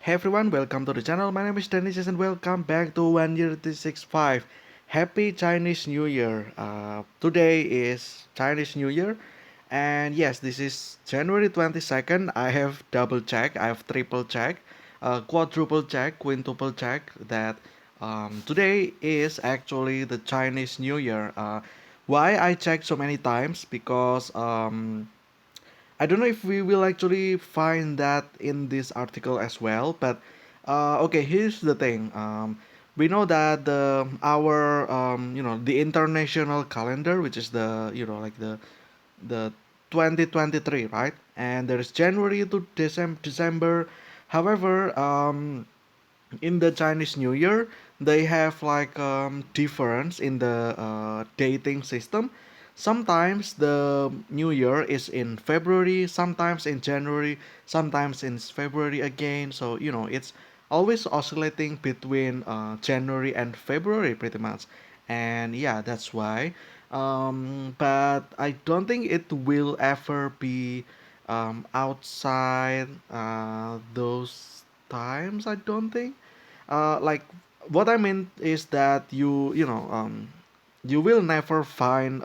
Hey everyone, welcome to the channel. My name is Dennis and welcome back to 1 year 365. Happy Chinese New Year. Today is Chinese New Year, and yes, this is January 22nd. I have double check, I have triple check, quadruple check, quintuple check that today is actually the Chinese New Year. Why I checked so many times? Because I don't know if we will actually find that in this article as well, but okay, here's the thing. We know that the international calendar, which is the 2023, right? And there's January to December. However, in the Chinese New Year, they have like difference in the dating system. Sometimes the New Year is in February, sometimes in January, sometimes in February again. So it's always oscillating between January and February pretty much. And yeah, that's why. But I don't think it will ever be outside those times. I don't think like what I mean is that you will never find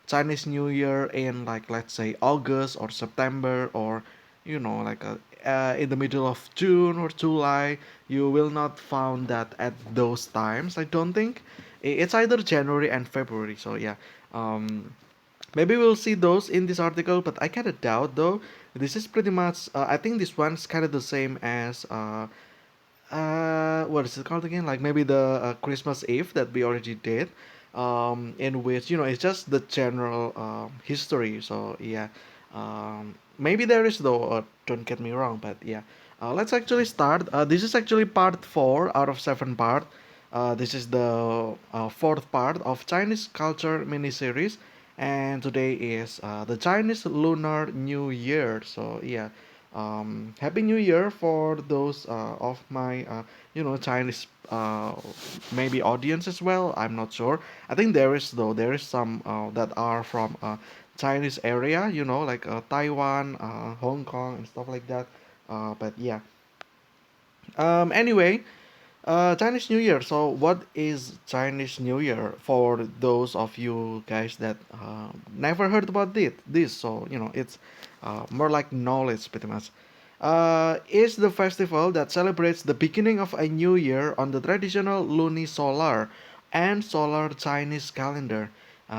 Chinese New Year in, like, let's say August or September, or in the middle of June or July. You will not found that at those times. I don't think it's either January and February. So yeah, um, maybe we'll see those in this article, but I kind of doubt though. This is pretty much. I think this one's kind of the same as what is it called again? Like maybe the Christmas Eve that we already did, in which it's just the general history. So yeah, maybe there is though. Don't get me wrong, but yeah, let's actually start. This is actually part 4 out of 7 part. This is the fourth part of Chinese culture miniseries, and today is the Chinese Lunar New Year. So yeah, Happy New Year for those of my Chinese maybe audience as well. I'm not sure. I think there is though. There is some that are from Chinese area. Like Taiwan, Hong Kong, and stuff like that. But yeah. Anyway, Chinese New Year. So, what is Chinese New Year for those of you guys that never heard about this? So, it's more like knowledge, pretty much. Is the festival that celebrates the beginning of a new year on the traditional lunisolar and solar Chinese calendar.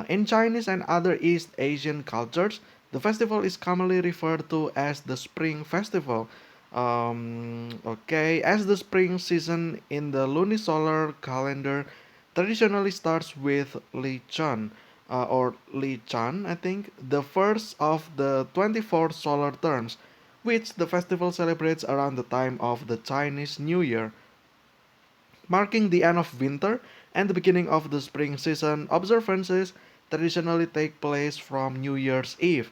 In Chinese and other East Asian cultures, the festival is commonly referred to as the Spring Festival. Okay, as the spring season in the lunisolar calendar traditionally starts with Li Chun, or Li Chan, I think, the first of the 24 solar terms, which the festival celebrates around the time of the Chinese New Year, marking the end of winter and the beginning of the spring season. Observances traditionally take place from New Year's Eve,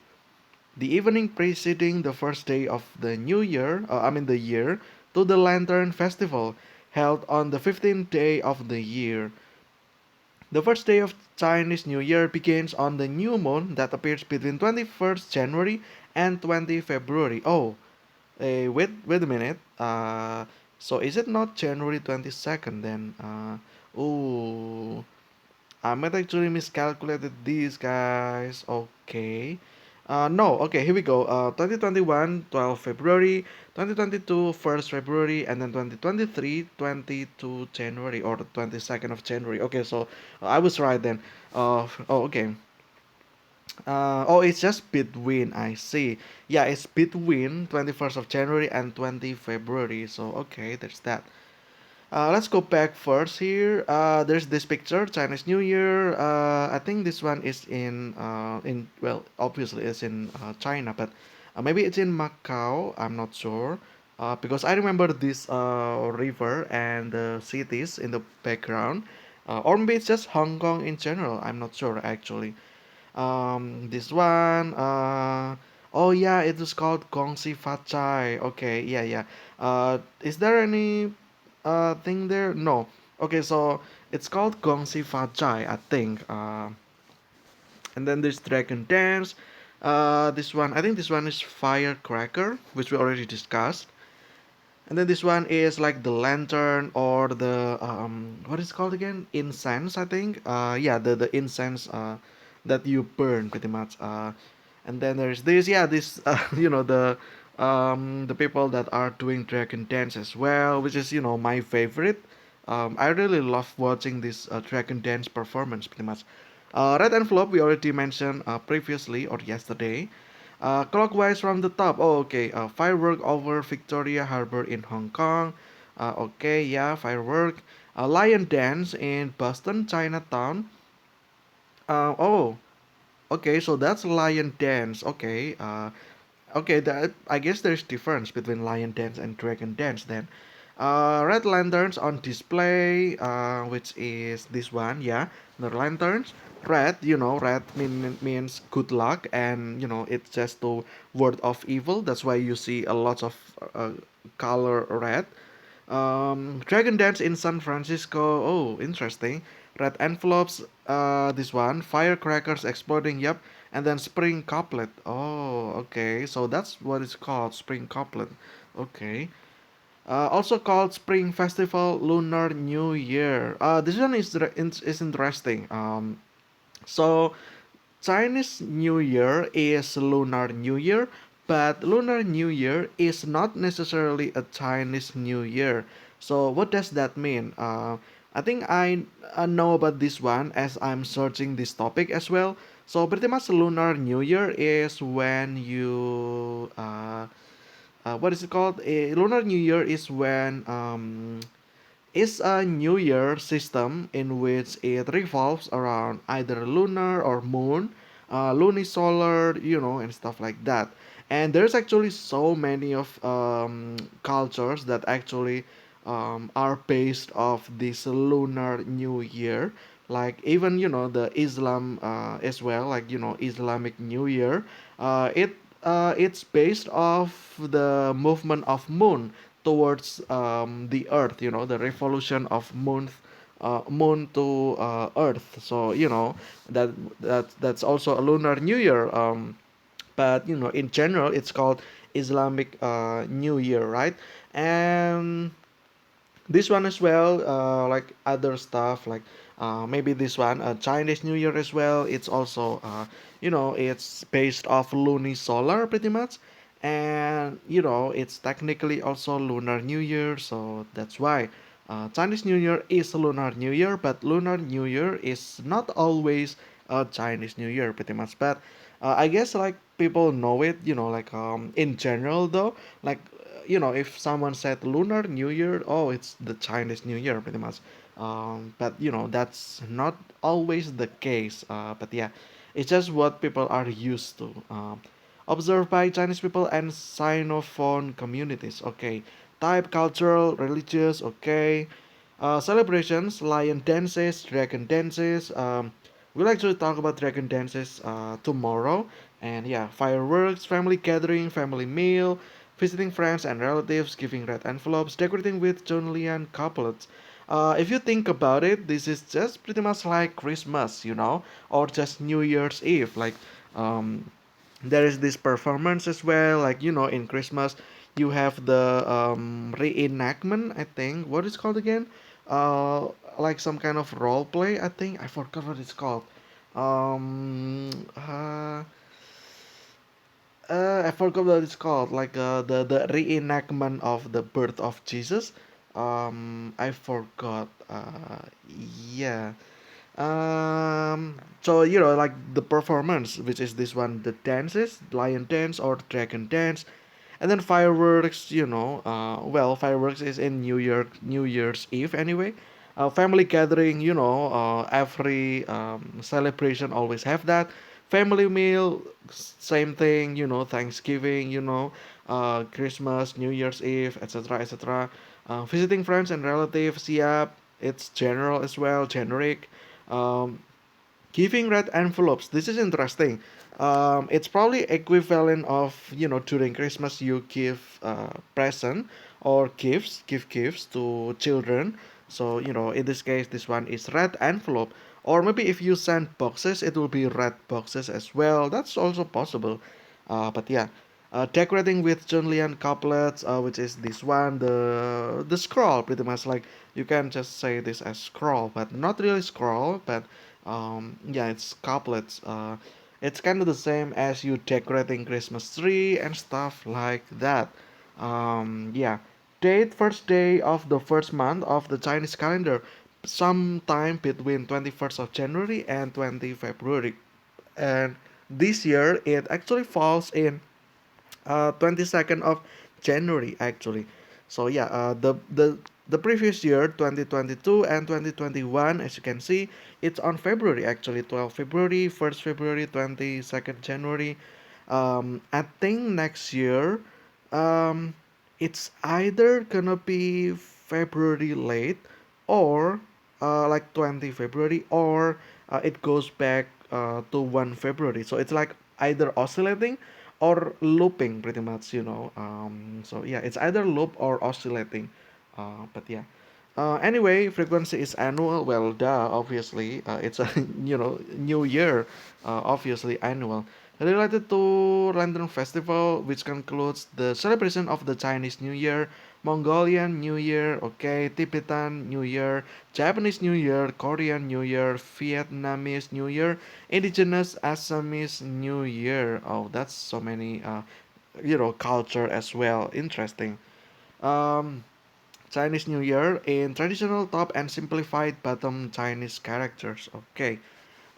the evening preceding the first day of the new year, the year, to the Lantern Festival, held on the 15th day of the year. The first day of Chinese New Year begins on the new moon that appears between 21st January and 20 February. Oh, wait a minute. So is it not January 22nd then? Oh, I might actually miscalculated these guys. Okay. No, okay, here we go. 2021, 12 February, 2022, 1st February, and then 2023, 22 January, or the 22nd of January. Okay, so I was right then. Okay. Oh, it's just between, I see. Yeah, it's between 21st of January and 20 February. So, okay, there's that. Let's go back first here. There's this picture, Chinese New Year. I think this one is well, obviously it's in China, but maybe it's in Macau. I'm not sure. Because I remember this river and the cities in the background. Or maybe it's just Hong Kong in general. I'm not sure actually. This one. Oh yeah, it is called Gongxi Fachai. Okay, yeah, yeah. Is there any thing there? No. Okay, so it's called Gongxi Fachai, I think. And then there's Dragon Dance. This one, I think this one is Firecracker, which we already discussed. And then this one is like the lantern or the what is it called again? Incense, I think. Yeah, the incense that you burn pretty much. And then there's this, yeah, this the people that are doing dragon dance as well, which is my favorite. I really love watching this dragon dance performance pretty much. Red envelope we already mentioned previously or yesterday. Clockwise from the top. Oh, okay. Firework over Victoria Harbor in Hong Kong. Okay, yeah, firework. Lion dance in Boston, Chinatown. Oh, okay. So that's lion dance. Okay. Okay. That I guess there's difference between lion dance and dragon dance then. Red lanterns on display, which is this one, yeah. The lanterns, red, red means good luck, and it's just the word of evil. That's why you see a lot of color red. Dragon Dance in San Francisco. Oh, interesting. Red envelopes. This one. Firecrackers exploding. Yep. And then spring couplet. Oh, okay. So that's what it's called. Spring couplet. Okay. Also called Spring Festival Lunar New Year. This one is interesting. So Chinese New Year is Lunar New Year, but Lunar New Year is not necessarily a Chinese New Year. So what does that mean? I think I know about this one as I'm searching this topic as well. So pretty much Lunar New Year is when you what is it called? Lunar New Year is when is a New Year system in which it revolves around either lunar or moon, lunisolar, and stuff like that. And there's actually so many of cultures that actually are based off this lunar New Year. Like even the Islam as well, like Islamic New Year. It's based off the movement of moon towards the earth, the revolution of moon to earth. So that that's also a lunar new year, but in general it's called Islamic New Year, right? And this one as well, like other stuff, like maybe this one, Chinese New Year as well. It's also it's based off lunisolar pretty much, and it's technically also Lunar New Year, so that's why Chinese New Year is Lunar New Year, but Lunar New Year is not always a Chinese New Year pretty much. But I guess like people know it, like in general though, like if someone said Lunar New Year, oh, it's the Chinese New Year, pretty much. But that's not always the case. But yeah, it's just what people are used to. Observed by Chinese people and Sinophone communities. Okay, type cultural, religious. Okay, celebrations, lion dances, dragon dances. We'll actually talk about dragon dances tomorrow. And yeah, fireworks, family gathering, family meal, visiting friends and relatives, giving red envelopes, decorating with Junlian couplets. If you think about it, this is just pretty much like Christmas, or just New Year's Eve. Like, um, there is this performance as well. Like, in Christmas, you have the reenactment, I think. What is it called again? Uh, like some kind of role play, I think. I forgot what it's called. Um, uh, I forgot what it's called. Like the reenactment of the birth of Jesus. I forgot. Yeah. So like the performance, which is this one, the dances, lion dance or dragon dance, and then fireworks. Well, fireworks is in New Year's Eve anyway. Family gathering. Every celebration always have that. Family meal, same thing. Thanksgiving. Christmas, New Year's Eve, etc., etc. Visiting friends and relatives. Yeah, it's general as well, generic. Um, Giving red envelopes. This is interesting. It's probably equivalent of during Christmas you give present or give gifts to children. So in this case this one is red envelope. Or maybe if you send boxes, it will be red boxes as well. That's also possible. But yeah. decorating with Junlian couplets, which is this one, the scroll, pretty much like you can just say this as scroll, but not really scroll, but yeah, it's couplets. It's kind of the same as you decorating Christmas tree and stuff like that. Yeah, date first day of the first month of the Chinese calendar, sometime between 21st of January and 20 February. And this year it actually falls in 22nd of January actually. So yeah, the previous year 2022 and 2021, as you can see, it's on February actually, 12 February, 1st February, 22nd January. I think next year, um, it's either gonna be February late or like 20 February, or it goes back to 1 February. So it's like either oscillating or looping pretty much, so yeah, it's either loop or oscillating, but yeah. Anyway, frequency is annual. Well, duh, obviously. It's a new year. Obviously annual. Related to Lantern Festival, which concludes the celebration of the Chinese New Year, Mongolian New Year, okay, Tibetan New Year, Japanese New Year, Korean New Year, Vietnamese New Year, Indigenous Assamese New Year. Oh, that's so many, culture as well. Interesting. Um, Chinese New Year in traditional top and simplified bottom Chinese characters. Okay.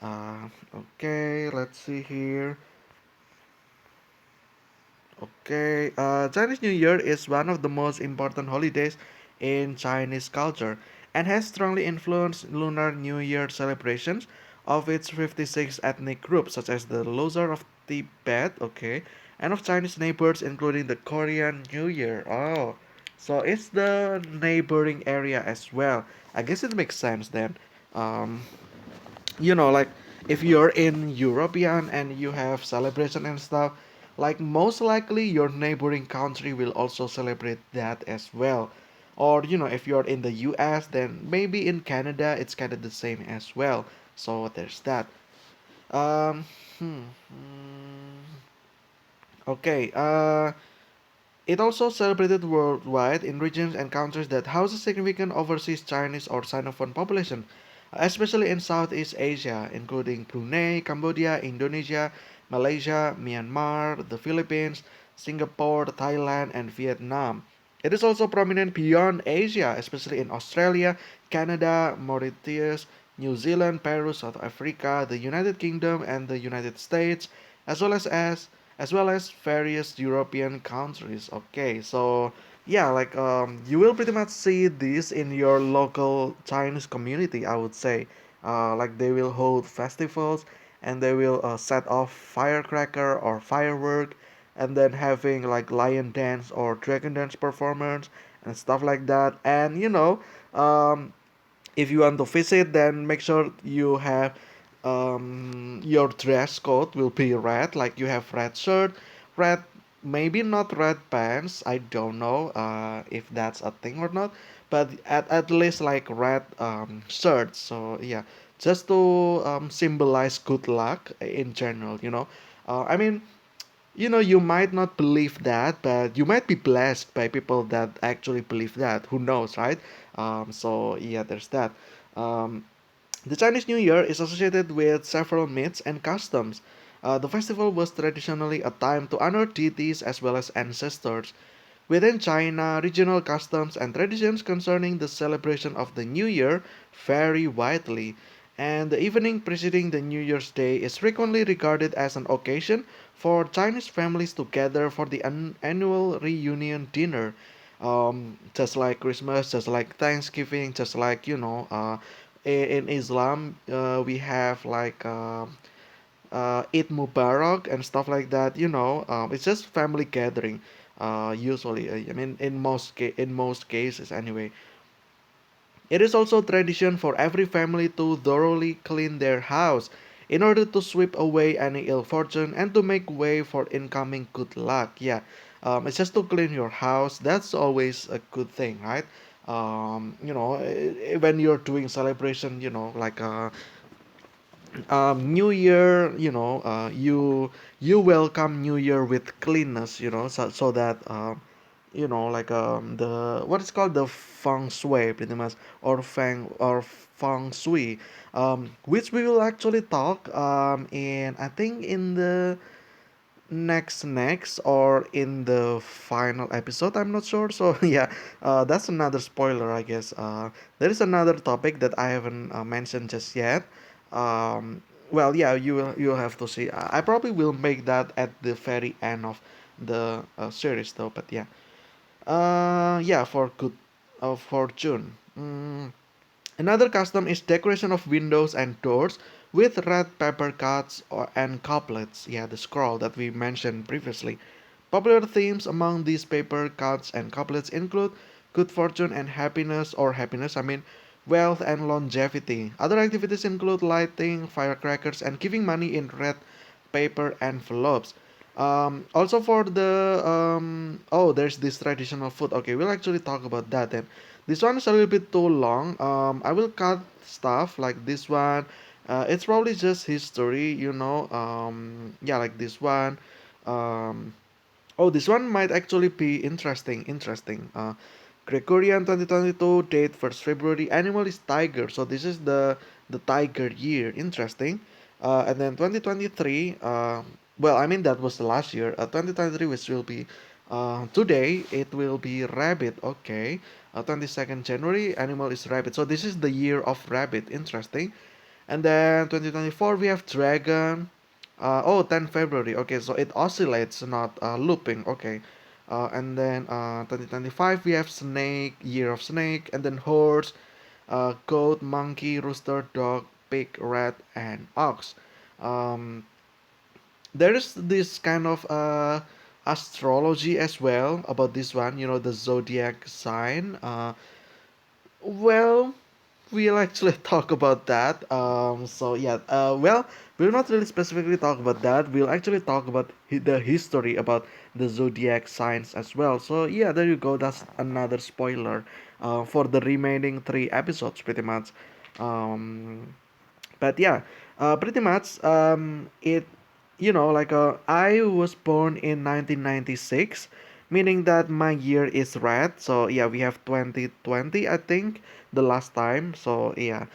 Okay, let's see here. Okay, Chinese New Year is one of the most important holidays in Chinese culture and has strongly influenced Lunar New Year celebrations of its 56 ethnic groups, such as the Losar of Tibet, okay, and of Chinese neighbors, including the Korean New Year. Oh, so it's the neighboring area as well. I guess it makes sense then. Um, like if you're in European and you have celebration and stuff, like most likely your neighboring country will also celebrate that as well. Or if you're in the US, then maybe in Canada it's kind of the same as well. So there's that. um hmm, okay. It also celebrated worldwide in regions and countries that house a significant overseas Chinese or Sinophone population, especially in Southeast Asia, including Brunei, Cambodia, Indonesia, Malaysia, Myanmar, the Philippines, Singapore, Thailand, and Vietnam. It is also prominent beyond Asia, especially in Australia, Canada, Mauritius, New Zealand, Peru, South Africa, the United Kingdom, and the United States, as well as various European countries. Okay, so yeah, like you will pretty much see this in your local Chinese community, I would say. Like they will hold festivals and they will set off firecracker or firework, and then having like lion dance or dragon dance performance and stuff like that. And um, if you want to visit, then make sure you have your dress code will be red, like you have red shirt, red, maybe not red pants, I don't know if that's a thing or not, but at least like red shirts. So yeah, just to symbolize good luck in general, I mean, you might not believe that, but you might be blessed by people that actually believe that. Who knows, right? So yeah, there's that. Um, the Chinese New Year is associated with several myths and customs. The festival was traditionally a time to honor deities as well as ancestors. Within China, regional customs and traditions concerning the celebration of the New Year vary widely, and the evening preceding the New Year's Day is frequently regarded as an occasion for Chinese families to gather for the annual reunion dinner. Just like Christmas, just like Thanksgiving, just like in Islam, we have like Eid Mubarak and stuff like that. It's just family gathering. Usually, I mean, in most cases anyway. It is also tradition for every family to thoroughly clean their house in order to sweep away any ill fortune and to make way for incoming good luck. Yeah, it's just to clean your house. That's always a good thing, right? When you're doing celebration, like New Year, you welcome New Year with cleanness, so that like the what is called the feng shui, pretty much, or feng shui, which we will actually talk in, I think, in the next or in the final episode. I'm not sure. So yeah, that's another spoiler, I guess. There is another topic that I haven't mentioned just yet. um, well, yeah, you'll have to see. I probably will make that at the very end of the series, though. But yeah, yeah, for June. Another custom is decoration of windows and doors with red paper cuts and couplets. Yeah, the scroll that we mentioned previously. Popular themes among these paper cuts and couplets include good fortune and happiness, or happiness, I mean, wealth and longevity. Other activities include lighting firecrackers and giving money in red paper envelopes. Also for the oh, there's this traditional food. Okay, we'll actually talk about that then. This one is a little bit too long. I will cut stuff like this one. It's probably just history, yeah, like this one. Um, Oh, this one might actually be interesting. Interesting. Gregorian 2022 date 1st February. Animal is tiger. So this is the tiger year. Interesting. And then 2023. Well, I mean that was the last year. 2023, which will be today. It will be rabbit. Okay. 22nd January. Animal is rabbit. So this is the year of rabbit. Interesting. And then 2024 we have dragon. 10 February. Okay, so it oscillates, not looping. Okay. And then 2025 we have snake, year of snake, and then horse, goat, monkey, rooster, dog, pig, rat, and ox. Um, there is this kind of astrology as well about this one. The zodiac sign. Well, we'll actually talk about that. So yeah, well, we'll not really specifically talk about that. We'll actually talk about the history about the zodiac signs as well. So yeah, there you go. That's another spoiler, for the remaining three episodes, pretty much. Um, but yeah, pretty much, it like, I was born in 1996, meaning that my year is red. So yeah, we have 2020, I think, the last time. So yeah,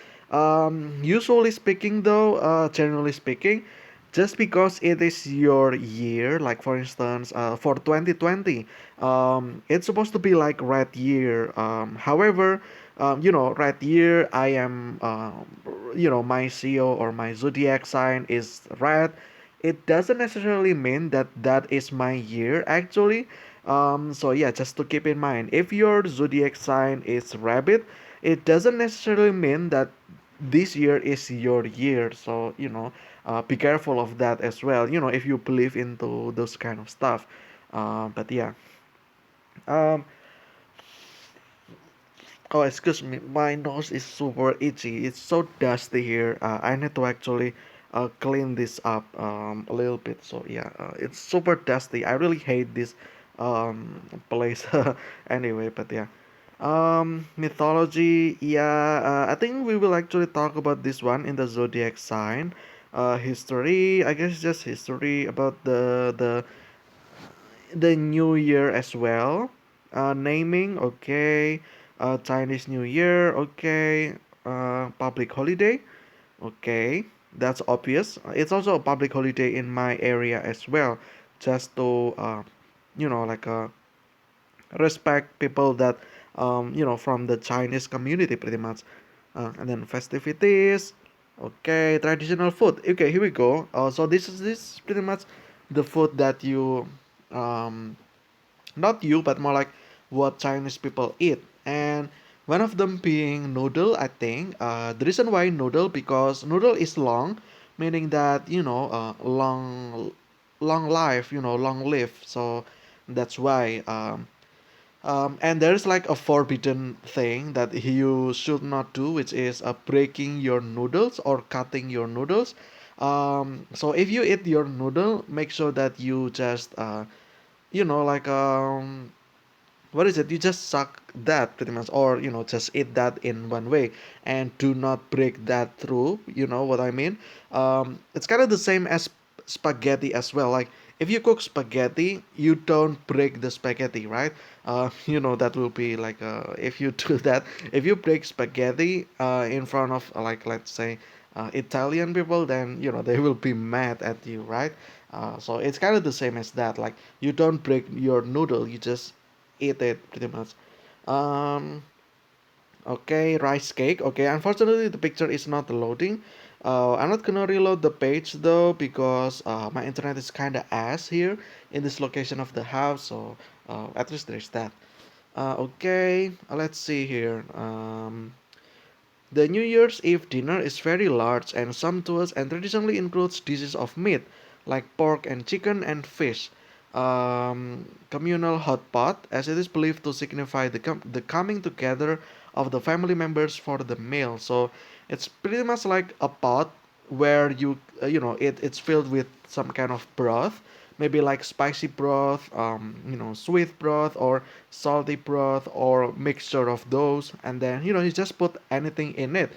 usually speaking, though, generally speaking, just because it is your year, like for instance, for 2020, it's supposed to be like red year. However, red year, I am, my CEO or my zodiac sign is red. It doesn't necessarily mean that that is my year, actually. So yeah, just to keep in mind, if your zodiac sign is rabbit, it doesn't necessarily mean that this year is your year. So be careful of that as well, if you believe into those kind of stuff. But yeah. um Oh, excuse me. My nose is super itchy. It's so dusty here. I need to actually clean this up a little bit. So yeah, it's super dusty. I really hate this place. Anyway, but yeah. Mythology. Yeah, I think we will actually talk about this one in the zodiac sign. History. I guess just history about the New Year as well. Naming, okay. Chinese New Year, okay. Public holiday, okay. That's obvious. It's also a public holiday in my area as well, just to like, respect people that from the Chinese community, pretty much. And then festivities, okay. Traditional food, okay. Here we go. So this is pretty much the food that you um not you, but more like what Chinese people eat. And one of them being noodle, I think. The reason why noodle, because noodle is long, meaning that long life, long live. So that's why. And there's like a forbidden thing that you should not do, which is breaking your noodles or cutting your noodles. So if you eat your noodle, make sure that you just like, what is it? You just suck that pretty much, or just eat that in one way, and do not break that through. You know what I mean? It's kind of the same as spaghetti as well. Like if you cook spaghetti, you don't break the spaghetti, right? That will be like if you do that, if you break spaghetti in front of like let's say Italian people, then they will be mad at you, right? So it's kind of the same as that. Like you don't break your noodle, you just eat it pretty much. Um, okay, rice cake. Okay, unfortunately the picture is not loading. I'm not gonna reload the page though because my internet is kinda ass here in this location of the house. So at least there's that. Okay, let's see here. The New Year's Eve dinner is very large and sumptuous and traditionally includes dishes of meat like pork and chicken and fish. Communal hot pot, as it is believed to signify the coming together of the family members for the meal. So it's pretty much like a pot where it's filled with some kind of broth, maybe like spicy broth, sweet broth or salty broth or mixture of those, and then you just put anything in it.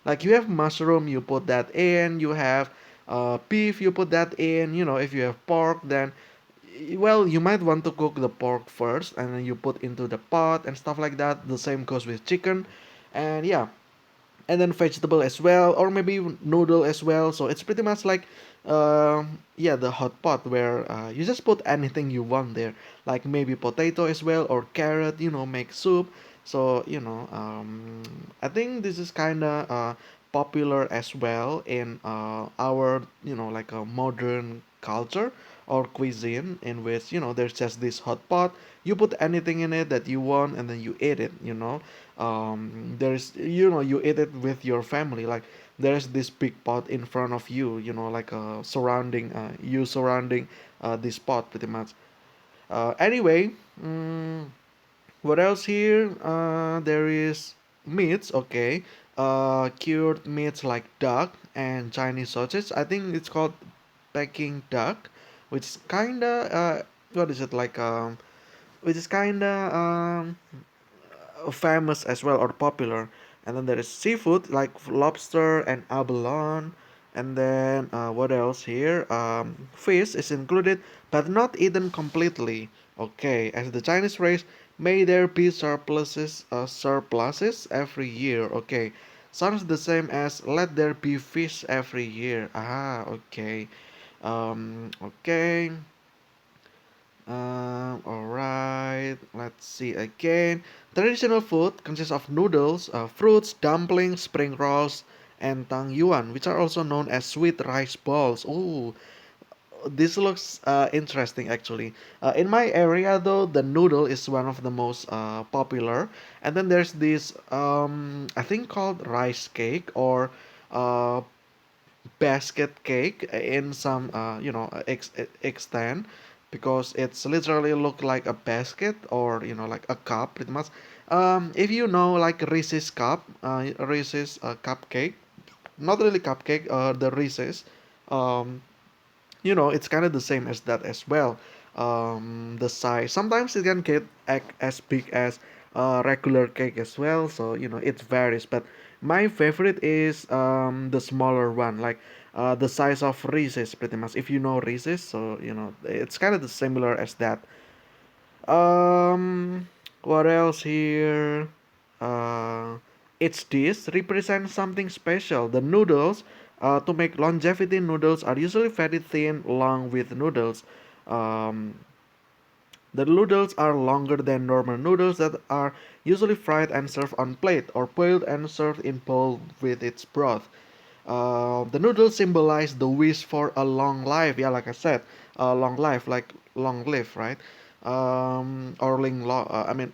Like you have mushroom, you put that in. You have beef, you put that in. If you have pork, then well, you might want to cook the pork first and then you put into the pot and stuff like that. The same goes with chicken, and yeah, and then vegetable as well, or maybe noodle as well. So it's pretty much like yeah, the hot pot where you just put anything you want there, like maybe potato as well or carrot, make soup. So I think this is kind of popular as well in our like a modern culture or cuisine, in which there's just this hot pot. You put anything in it that you want and then you eat it. There's you eat it with your family. Like there's this big pot in front of you, like surrounding this pot pretty much. Anyway, mm, what else here? There is meats. Okay, cured meats like duck and Chinese sausage. I think it's called Peking duck, which is kinda what is it like which is kinda famous as well or popular. And then there is seafood like lobster and abalone. And then what else here? Fish is included, but not eaten completely. Okay, as the Chinese race, may there be surpluses every year. Okay, sounds the same as let there be fish every year. Ah, okay. Okay. Alright, let's see again. Traditional food consists of noodles, fruits, dumplings, spring rolls, and tang yuan, which are also known as sweet rice balls. Ooh, this looks interesting actually. In my area, though, the noodle is one of the most popular. And then there's this, I think called rice cake or uh, basket cake in some extent, because it's literally look like a basket or like a cup pretty much. If you know like Reese's cup, Reese's cupcake, not really cupcake, the Reese's, um, it's kind of the same as that as well. The size sometimes it can get as big as regular cake as well, so it varies. But my favorite is the smaller one, like the size of Reese's pretty much. If you know Reese's, so it's kind of the similar as that. um what else here? uh each dish represents something special. The noodles, to make longevity, noodles are usually very thin, long with noodles. um the noodles are longer than normal noodles that are usually fried and served on plate, or boiled and served in bowl with its broth. The noodles symbolize the wish for a long life. Yeah, like I said, long life, like long live, right? Or ling long. I mean,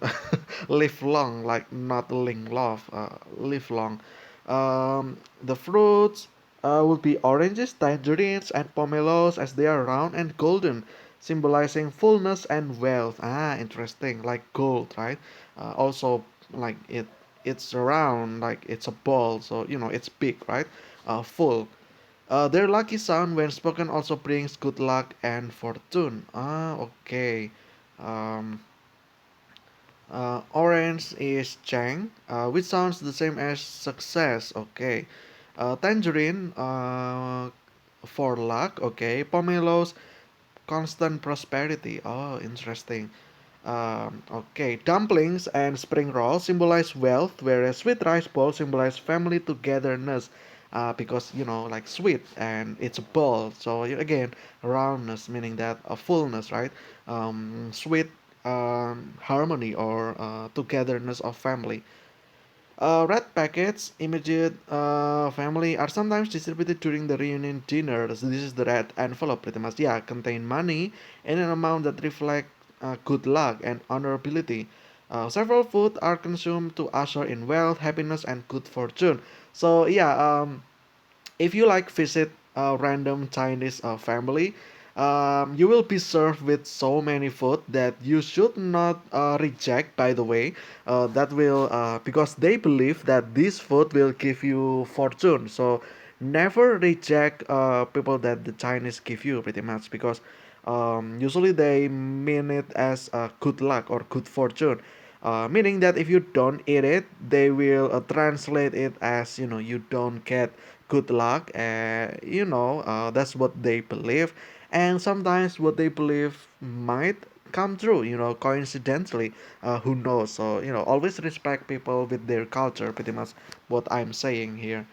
live long, like not ling love. Live long. The fruits will be oranges, tangerines, and pomelos, as they are round and golden, symbolizing fullness and wealth. Ah, interesting. Like gold, right? Also, like it's round, like it's a ball, so it's big, right? Full. Their lucky sound when spoken also brings good luck and fortune. Ah, okay. Um, Orange is Chang, which sounds the same as success. Okay. Tangerine for luck. Okay. Pomelos, constant prosperity. Oh, interesting. Okay, dumplings and spring rolls symbolize wealth, whereas sweet rice balls symbolize family togetherness. Because like sweet and it's a ball, so again, roundness meaning that a fullness, right? Sweet harmony or togetherness of family. Red packets, immediate family, are sometimes distributed during the reunion dinner. So this is the red envelope, pretty much. Yeah, contain money in an amount that reflect good luck and honorability. Several food are consumed to usher in wealth, happiness, and good fortune. So yeah, if you like visit a random Chinese family, you will be served with so many food that you should not reject. By the way, that will because they believe that this food will give you fortune. So never reject people that the Chinese give you pretty much because usually they mean it as good luck or good fortune. Meaning that if you don't eat it, they will translate it as you don't get good luck. That's what they believe, and sometimes what they believe might come true. Coincidentally, who knows? So always respect people with their culture. Pretty much what I'm saying here.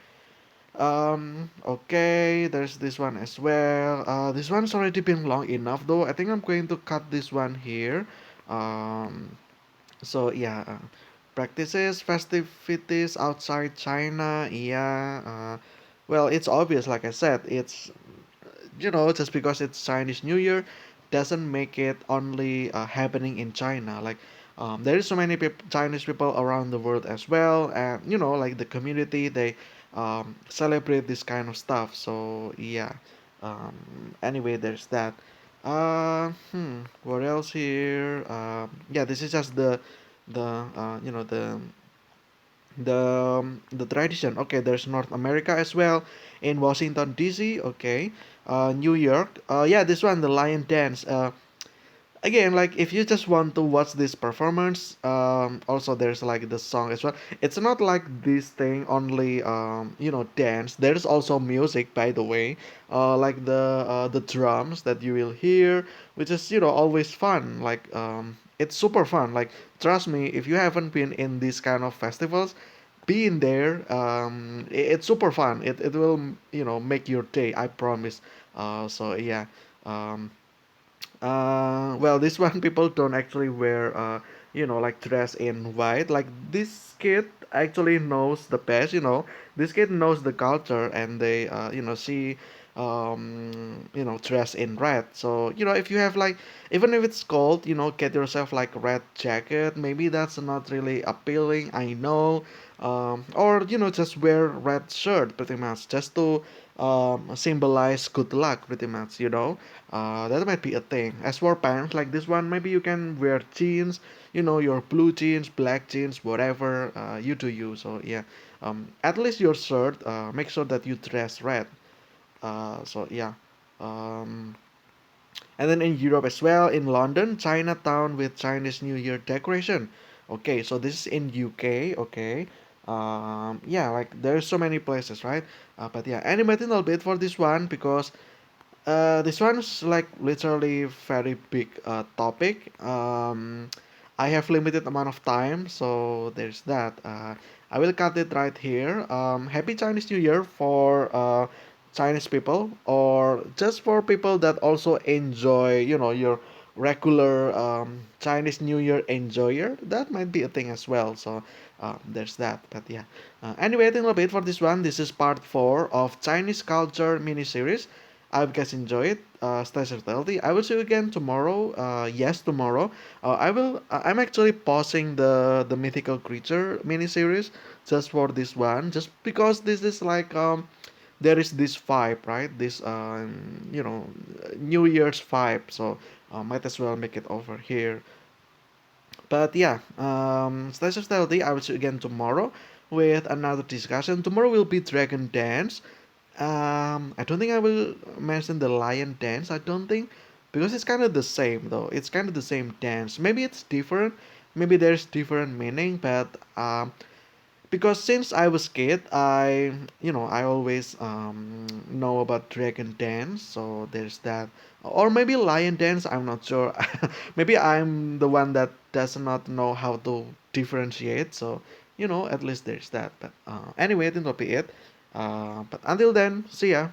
Okay, there's this one as well. This one's already been long enough though. I think I'm going to cut this one here. Um, so yeah, practices festivities outside China. Yeah, well, it's obvious. Like I said, it's just because it's Chinese New Year doesn't make it only happening in China. Like, there is so many Chinese people around the world as well, and like the community, they celebrate this kind of stuff. So yeah. Anyway, there's that. What else here? Yeah, this is just the the tradition. Okay, there's North America as well, in Washington D.C. Okay, New York. Yeah, this one, the Lion Dance. Again, like if you just want to watch this performance, also there's like the song as well. It's not like this thing only dance. There's also music, by the way, like the drums that you will hear, which is always fun. Like it's super fun. Like trust me, if you haven't been in these kind of festivals, be in there. It's super fun. It will make your day, I promise. So yeah. um, well, this one people don't actually wear, like dress in white. Like this kid actually knows the best. This kid knows the culture, and they, she, dress in red. So if you have like, even if it's cold, get yourself like a red jacket. Maybe that's not really appealing. I know. Or just wear red shirt pretty much just to symbolize good luck pretty much. That might be a thing. As for pants like this one, maybe you can wear jeans, your blue jeans, black jeans, whatever, you do you. So yeah, at least your shirt, make sure that you dress red. So yeah. um, and then in Europe as well, in London, Chinatown with Chinese New Year decoration. Okay, so this is in UK. Okay, yeah, like there's so many places, right? But yeah, animating a little bit for this one because this one's like literally very big topic. I have limited amount of time, so there's that. I will cut it right here. Happy Chinese New Year for Chinese people, or just for people that also enjoy, your regular Chinese New Year enjoyer. That might be a thing as well. So there's that. But yeah. Anyway, I think a bit for this one. This is part 4 of Chinese culture mini series. I hope you guys enjoy it. Stay safe, healthy. I will see you again tomorrow. Yes, tomorrow. I will. I'm actually pausing the mythical creature mini series just for this one, just because this is like there is this vibe, right? This New Year's vibe. So might as well make it over here. But yeah, stay safe, stay healthy. I will see you again tomorrow with another discussion. Tomorrow will be Dragon Dance. I don't think I will mention the lion dance. I don't think because it's kind of the same though. It's kind of the same dance. Maybe it's different. maybe there's different meaning, but because since I was kid, I always know about dragon dance, so there's that, or maybe lion dance. I'm not sure. Maybe I'm the one that does not know how to differentiate. So at least there's that. But anyway, I think that'll be it. But until then, see ya.